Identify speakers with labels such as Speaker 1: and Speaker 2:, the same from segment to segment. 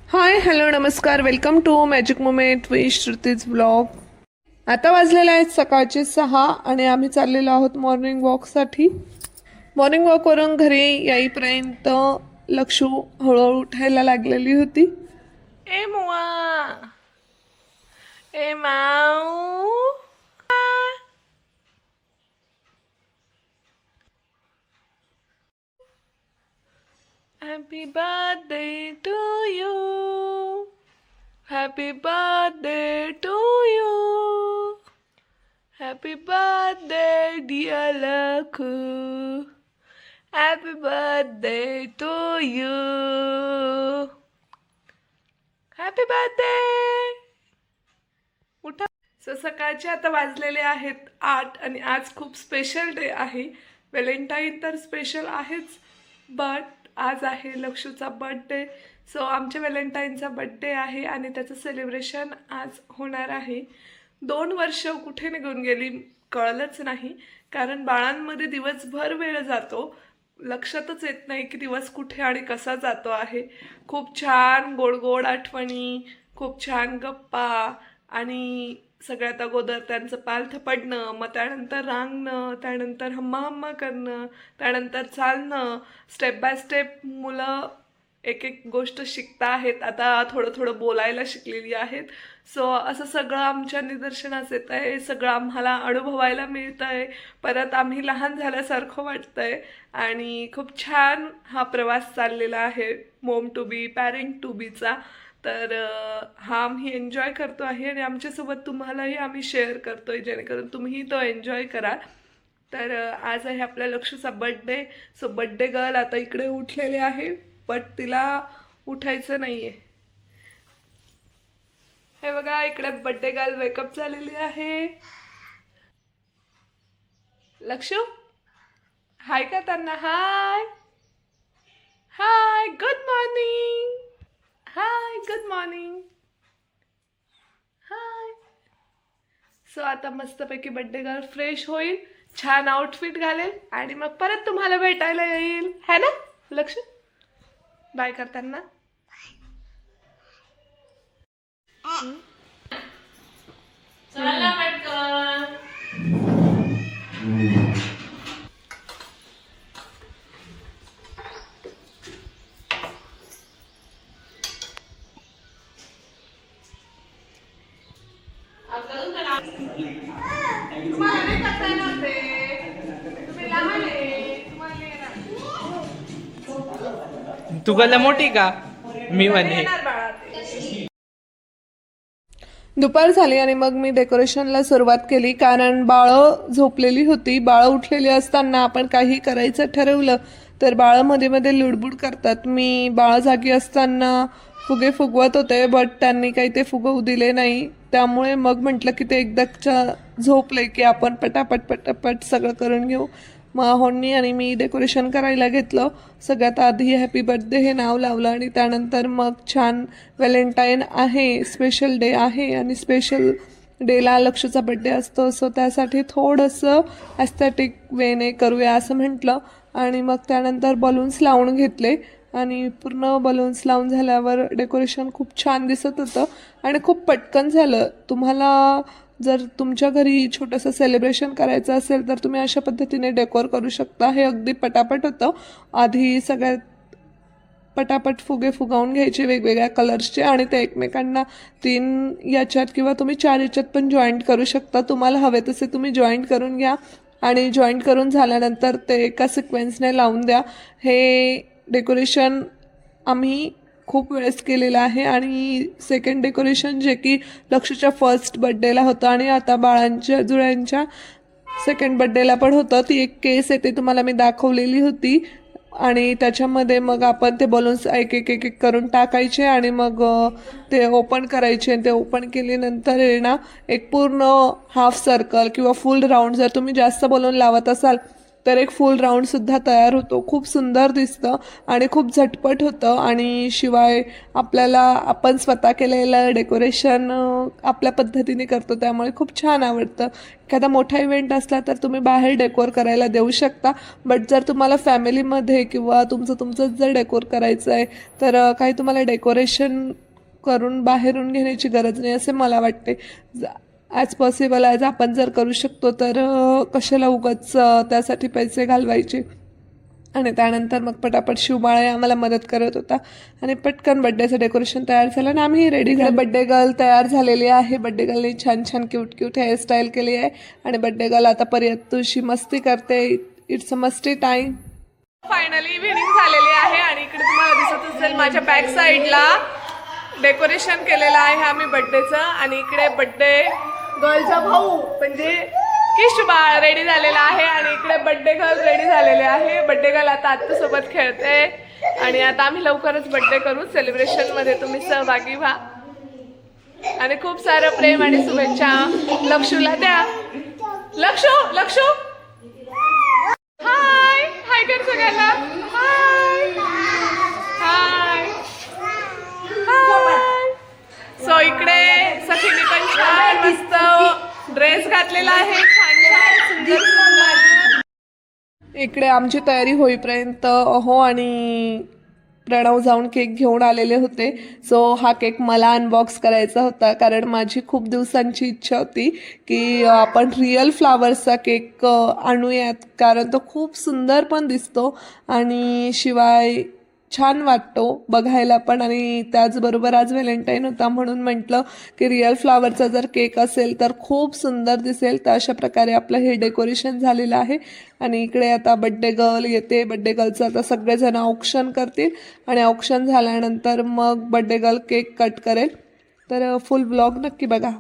Speaker 1: हाय hello नमस्कार welcome to magic moment with Shruti's blog. आता वाजलेले आहेत सकाळचे 6 आणि आम्ही चाललेलो आहोत मॉर्निंग वॉकसाठी. मॉर्निंग वॉकवरून घरी येईपर्यंत लक्षू हळूहळू उठायला लागलेली होती. ए मुआ, ए माऊ, happy birthday to you, happy birthday to you, happy birthday dear Lakhu, happy birthday to you, happy birthday. उठा. सकाळचे आता वाजलेले आहेत 8 आणि आज खूप स्पेशल डे आहे. व्हॅलेंटाईन तर स्पेशल आहेच, बट आज आहे लक्षूचा बर्थडे. सो आमच्या व्हॅलेंटाईनचा बर्थडे आहे आणि त्याचं सेलिब्रेशन आज होणार आहे. 2 वर्ष कुठे निघून गेली कळलंच नाही, कारण बाळांमध्ये दिवसभर वेळ जातो, लक्षातच येत नाही की दिवस कुठे आणि कसा जातो आहे. खूप छान गोड गोड आठवणी, खूप छान गप्पा आणि सगळ्यात अगोदर त्यांचं पालथं पडणं, मग त्यानंतर रांगणं, त्यानंतर हम्मा हम्मा करणं, त्यानंतर चालणं. स्टेप बाय स्टेप मुलं एक एक गोष्ट शिकता आहेत, आता थोडं थोडं बोलायला शिकलेली आहेत. सो असं सगळं आमच्या निदर्शनास येत आहे, सगळं आम्हाला अनुभवायला मिळतं आहे. परत आम्ही लहान झाल्यासारखं वाटतं आहे आणि खूप छान हा प्रवास चाललेला आहे मोम टू बी, पॅरेंट टू बीचा. तर हा आम्ही एन्जॉय करतो आहे आणि आमच्यासोबत तुम्हालाही आम्ही शेअर करतो आहे, जेणेकरून तुम्हीही तो एन्जॉय कराल. तर आज आहे आपल्या लक्षूचा बड्डे. सो बड्डे गर्ल आता इकडे उठलेले आहे, बट तिला उठायचं नाही आहे. हे बघा, इकडे बड्डे गर्ल वेकअप झालेली आहे. लक्षू हाय का त्यांना? Hi hi, good morning, hi good morning, hi. So आता मस्तपैकी बड्डे गर्ल फ्रेश होईल, छान आउटफिट घालेल आणि मग परत तुम्हाला भेटायला येईल, है ना लक्ष? बाय करताना चला पटकन. तुम्हाला नाही करता येणार ते, तुम्ही लहान आहे, तुम्हाला नाही येणार.
Speaker 2: तू गला मोठी का? मी म्हणे
Speaker 1: येणार बाळा ते. दुपार झाली आणि मग मी डेकोरेशनला सुरुवात केली, कारण बाळं झोपलेली होती. बाळं उठलेली असताना आपण काही करायचं ठरवलं तर बाळं मध्ये मध्ये लुडबुड करतात. मी बाळं जागी असताना फुगे फुगवत होते, बट त्यांनी काही ते फुगवू दिले नाही. त्यामुळे मग म्हटलं की ते एकदाच्या झोपले की आपण पटापट पटापट सगळं करून घेऊ. माहोंनी आणि मी डेकोरेशन करायला घेतलं. सगळ्यात आधी हॅपी बर्थडे हे नाव लावलं आणि त्यानंतर मग छान व्हॅलेंटाईन आहे, स्पेशल डे आहे आणि स्पेशल डेला लक्षचा बड्डे असतो. सो त्यासाठी थोडंसं ॲस्थेटिक वेने करूया असं म्हटलं आणि मग त्यानंतर बलून्स लावून घेतले आणि पूर्ण बलून्स लावून झाल्यावर डेकोरेशन खूप छान दिसत होतं आणि खूप पटकन झालं. तुम्हाला जर तुमच्या घरी छोटंसं सेलिब्रेशन करायचं असेल तर तुम्ही अशा पद्धतीने डेकोर करू शकता. हे अगदी पटापट होतं. आधी सगळ्यात पटापट फुगे फुगावून घ्यायचे वेगवेगळ्या कलर्सचे आणि ते एकमेकांना 3 याच्यात किंवा तुम्ही 4 याच्यात पण जॉईंट करू शकता. तुम्हाला हवे तसे तुम्ही जॉईंट करून घ्या आणि जॉईंट करून झाल्यानंतर ते एका सिक्वेन्सने लावून द्या. हे डेकोरेशन आम्ही खूप वेळेस केलेलं आहे आणि सेकंड डेकोरेशन जे की लक्षच्या फर्स्ट बड्डेला होतं आणि आता बाळांच्या जुळ्यांच्या सेकंड बड्डेला पण होतं. ती एक केस आहे, ते तुम्हाला मी दाखवलेली होती आणि त्याच्यामध्ये मग आपण ते बलून्स एक एक एक एक करून टाकायचे आणि मग ते ओपन करायचे. ते ओपन केल्यानंतर ना एक पूर्ण हाफ सर्कल किंवा फुल राऊंड, जर तुम्ही जास्त बलून लावत असाल तर एक फुल राऊंडसुद्धा तयार होतो. खूप सुंदर दिसतं आणि खूप झटपट होतं. आणि शिवाय आपल्याला आपण स्वतः केलेलं डेकोरेशन आपल्या पद्धतीने करतो, त्यामुळे खूप छान आवडतं. एखादा मोठा इव्हेंट असला तर तुम्ही बाहेर डेकोर करायला देऊ शकता, बट जर तुम्हाला फॅमिलीमध्ये किंवा तुमचंच जर डेकोर करायचं आहे तर काही तुम्हाला डेकोरेशन करून बाहेरून घेण्याची गरज नाही असे मला वाटते. ॲज पॉसिबल ॲज आपण जर करू शकतो तर कशाला उगाच त्यासाठी पैसे घालवायचे. आणि त्यानंतर मग पटापट शिवबाळे आम्हाला मदत करत होता आणि पटकन बड्डेचं डेकोरेशन तयार झालं आणि आम्ही रेडी झालो. बड्डे गर्ल तयार झालेली आहे. बड्डे गर्लने छान छान क्यूट हेअरस्टाईल केली आहे आणि बड्डे गर्ल आतापर्यंत तुझी मस्ती करते. इट्स अ मस्ती टाईम. फायनली इव्हिनिंग झालेली आहे आणि इकडे तुम्हाला दिसत असेल माझ्या बॅक साईडला डेकोरेशन केलेलं आहे आम्ही बड्डेचं. आणि इकडे बड्डे गर्लचा भाऊ म्हणजे किशू बाळ रेडी झालेला आहे आणि इकडे बड्डे गर्ल रेडी झालेले आहे. बड्डे गर्ल आता आत्तासोबत खेळते आणि आता आम्ही लवकरच बड्डे करू. सेलिब्रेशनमध्ये तुम्ही सहभागी व्हा आणि खूप सारं प्रेम आणि शुभेच्छा लक्षूला द्या. लक्षू हाय हाय कर सगळ्यांना. हाय हाय हाय. सो इकडे सखीने पण छान मस्त ड्रेस घातलेला आहे. छान सुंदर. इकडे आमची तयारी होईपर्यंत अहो आणि प्रणव जाऊन केक घेऊन आलेले होते. सो हा केक मला अनबॉक्स करायचा होता कारण माझी खूप दिवसांची इच्छा होती की आपण रिअल फ्लावर्सचा केक आणूयात, कारण तो खूप सुंदर पण दिसतो आणि शिवाय छान वाटतो बघायला पण. आणि त्याचबरोबर आज व्हॅलेंटाईन होता म्हणून म्हटलं की रिअल फ्लावरचा जर केक असेल तर खूप सुंदर दिसेल. तर अशा प्रकारे आपलं हे डेकोरेशन झालेलं आहे. आणि इकडे आता बड्डे गर्ल येते. बड्डे गर्लचं आता सगळेजण ऑक्शन करतील आणि ऑक्शन झाल्यानंतर मग बड्डे गर्ल केक कट करेल. तर फुल ब्लॉग नक्की बघा.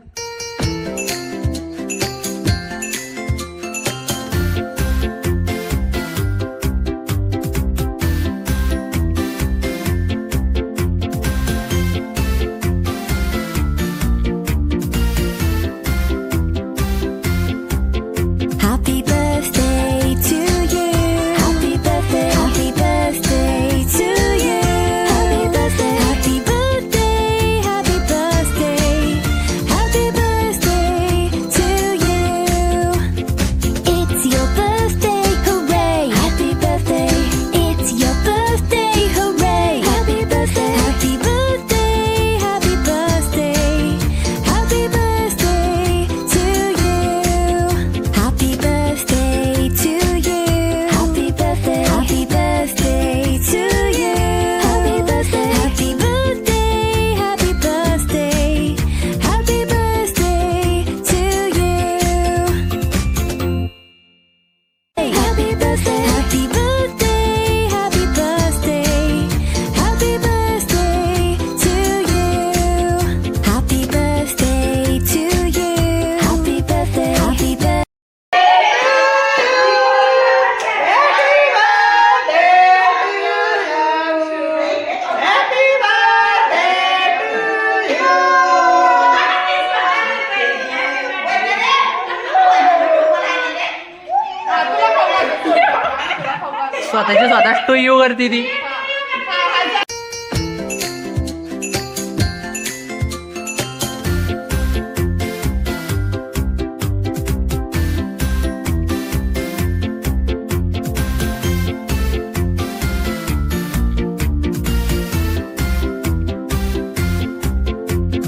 Speaker 2: स्वतःच तो येऊ करते ती.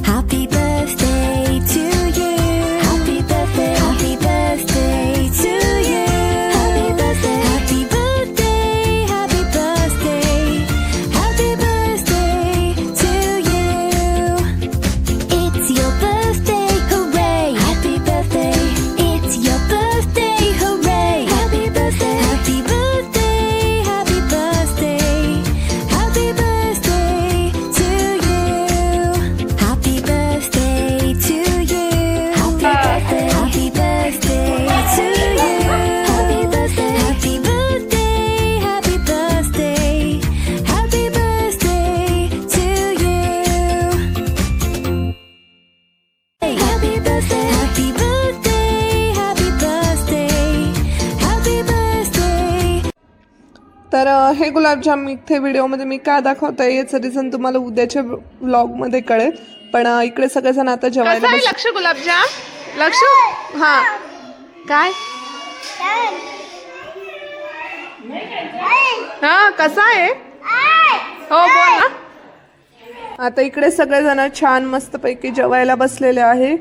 Speaker 3: Happy birthday
Speaker 1: तर हे गुलाबजाम इथे व्हिडिओमध्ये मी का दाखवते याचं रिझन तुम्हाला उद्याच्या व्लॉगमध्ये कळेल. पण इकडे सगळेजण आता जेवायला बस. लक्ष गुलाबजाम लक्ष हा काय हा कसा आहे हो बोल ना. आता इकडे सगळेजण छान मस्तपैकी जेवायला बसलेले आहे.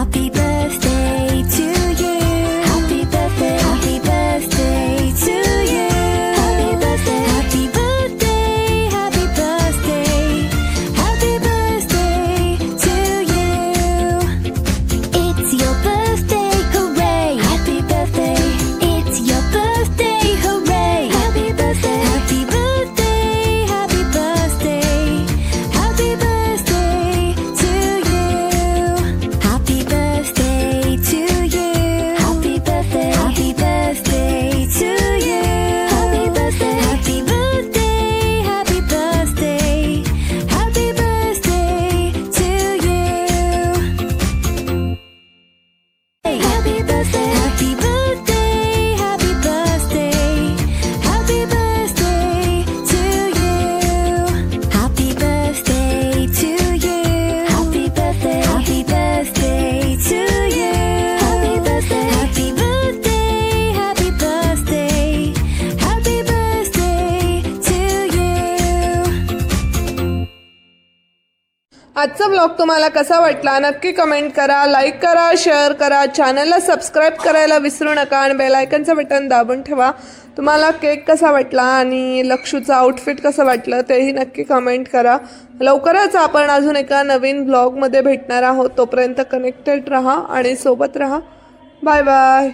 Speaker 3: Happy birthday to you. Happy birthday. Happy birthday to you. Happy birthday. Happy birthday. Happy birthday. Happy birthday to you. It's your birthday, hooray! Happy birthday. It's your birthday, hooray! Happy birthday. Happy birthday. Happy birthday. Happy birthday to you. Happy birthday to you. Happy birthday. Happy birthday to you. Happy birthday. Happy birthday. Happy birthday. Happy birthday to you. Happy birthday. Happy birthday. Happy birthday. Happy birthday to you. Happy birthday to you. Happy birthday. Happy birthday to you. Happy birthday. Happy birthday. Happy birthday. Happy birthday to you.
Speaker 1: आजचा blog तुम्हाला कसा वाटला नक्की comment करा, like करा, share करा, चॅनलला subscribe करायला विसरू नका आणि बेल आयकनचं बटन दाबून ठेवा. तुम्हाला केक कसा वाटला आणि लक्षूचं आउटफिट कसं वाटलं तेही नक्की कमेंट करा. लवकरच आपण अजून एका नवीन ब्लॉगमध्ये भेटणार आहोत. तोपर्यंत कनेक्टेड राहा आणि सोबत राहा. Bye bye.